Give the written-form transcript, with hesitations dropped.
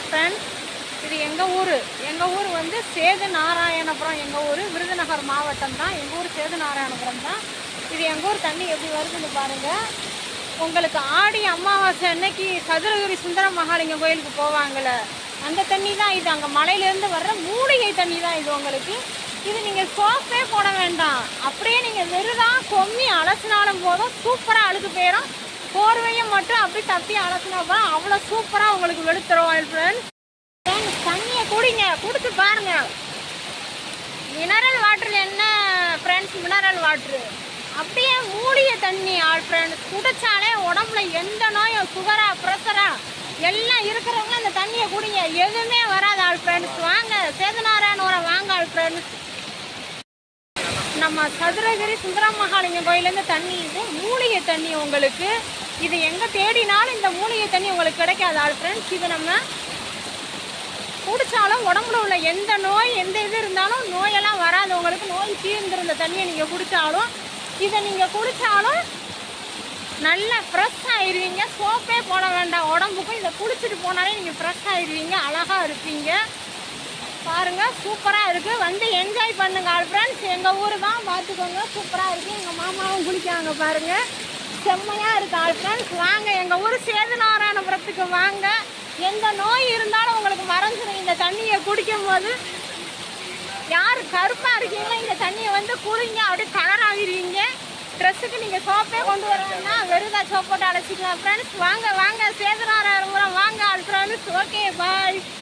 Friends, இது எங்கள் ஊர் வந்து சேது நாராயணபுரம். எங்கள் ஊர் விருதுநகர் மாவட்டம் தான். எங்கள் ஊர் சேது நாராயணபுரம் தான். இது எங்கள் ஊர் தண்ணி எப்படி வருதுன்னு பாருங்கள். உங்களுக்கு ஆடி அமாவாசை அன்னைக்கு சதுரகிரி சுந்தர மகாலிங்கம் கோயிலுக்கு போவாங்கள்ல, அந்த தண்ணி தான் இது. அங்கே மலையிலேருந்து வர்ற மூலிகை தண்ணி தான் இது. உங்களுக்கு இது நீங்கள் சோப்பே போட வேண்டாம், அப்படியே நீங்கள் வெறுதான் கொம்மி அலசினாலும் போதும், சூப்பராக அழுக்கு போயிடும். போர்வையும் மட்டும் அப்படி தப்பி அலசினா போதும், அவ்வளோ சூப்பராக உங்களுக்கு வெளுத்துரும். ஃப்ரெண்ட்ஸ், தண்ணியை குடிங்க, குடிச்சு பாருங்க. மினரல் வாட்டர் என்ன ஃப்ரெண்ட்ஸ், மினரல் வாட்ரு அப்படியே மூலிகை தண்ணி ஃப்ரெண்ட்ஸ். குடிச்சாலே உடம்புல எந்த நோயும், சுகரா ப்ரெஷரா எல்லாம் இருக்கிறவங்க அந்த தண்ணியை குடிங்க, எதுவுமே வராது ஃப்ரெண்ட்ஸ். வாங்க சேதுநாராயணபுரம் வாங்க ஃப்ரெண்ட்ஸ். நம்ம சதுரகிரி சுந்தர மகாலிங்கம் கோயிலேருந்து தண்ணி, இது மூலிகை தண்ணி. உங்களுக்கு இது எங்கே தேடினாலும் இந்த மூலிகை தண்ணி உங்களுக்கு கிடைக்காது ஃப்ரெண்ட்ஸ். இது நம்ம குடித்தாலும் உடம்புல உள்ள எந்த நோய், எந்த இது இருந்தாலும் நோயெல்லாம் வராது உங்களுக்கு. நோய் தீர்ந்துருந்த தண்ணியை நீங்கள் குடித்தாலும், இதை நீங்கள் குடித்தாலும் நல்லா ஃப்ரெஷ் ஆயிடுவீங்க. சோப்பே போட வேண்டாம் உடம்புக்கும். இதை குளிச்சுட்டு போனாலே நீங்கள் ஃப்ரெஷ் ஆயிடுவீங்க, அழகாக இருப்பீங்க. பாருங்கள், சூப்பராக இருக்குது. வந்து என்ஜாய் பண்ணுங்க ஃப்ரெண்ட்ஸ். எங்கள் ஊர் தான், பார்த்துக்கோங்க, சூப்பராக இருக்குது. எங்கள் மாமாவும் குளிக்காங்க பாருங்கள், செம்மையாக இருக்குது ஃப்ரெண்ட்ஸ். வாங்க எங்கள் ஊர் சேதுநாராயணபுரத்துக்கு வாங்க. எந்த நோய் இருந்தாலும் உங்களுக்கு மறைஞ்சிடும் இந்த தண்ணியை குடிக்கும் போது. யார் கருப்பாக இருக்கீங்களோ இந்த தண்ணியை வந்து குடிங்க, அப்படியே கலர் ஆகிடுவீங்க. ட்ரெஸ்ஸுக்கு நீங்கள் சோப்பே கொண்டு வரணும்னா வெறுதா சோப் போட்டு அழைச்சிக்கலாம் ஃப்ரெண்ட்ஸ். வாங்க வாங்க சேதுநாராயணபுரம் வாங்க ஃப்ரெண்ட்ஸ். ஓகே, பாய்.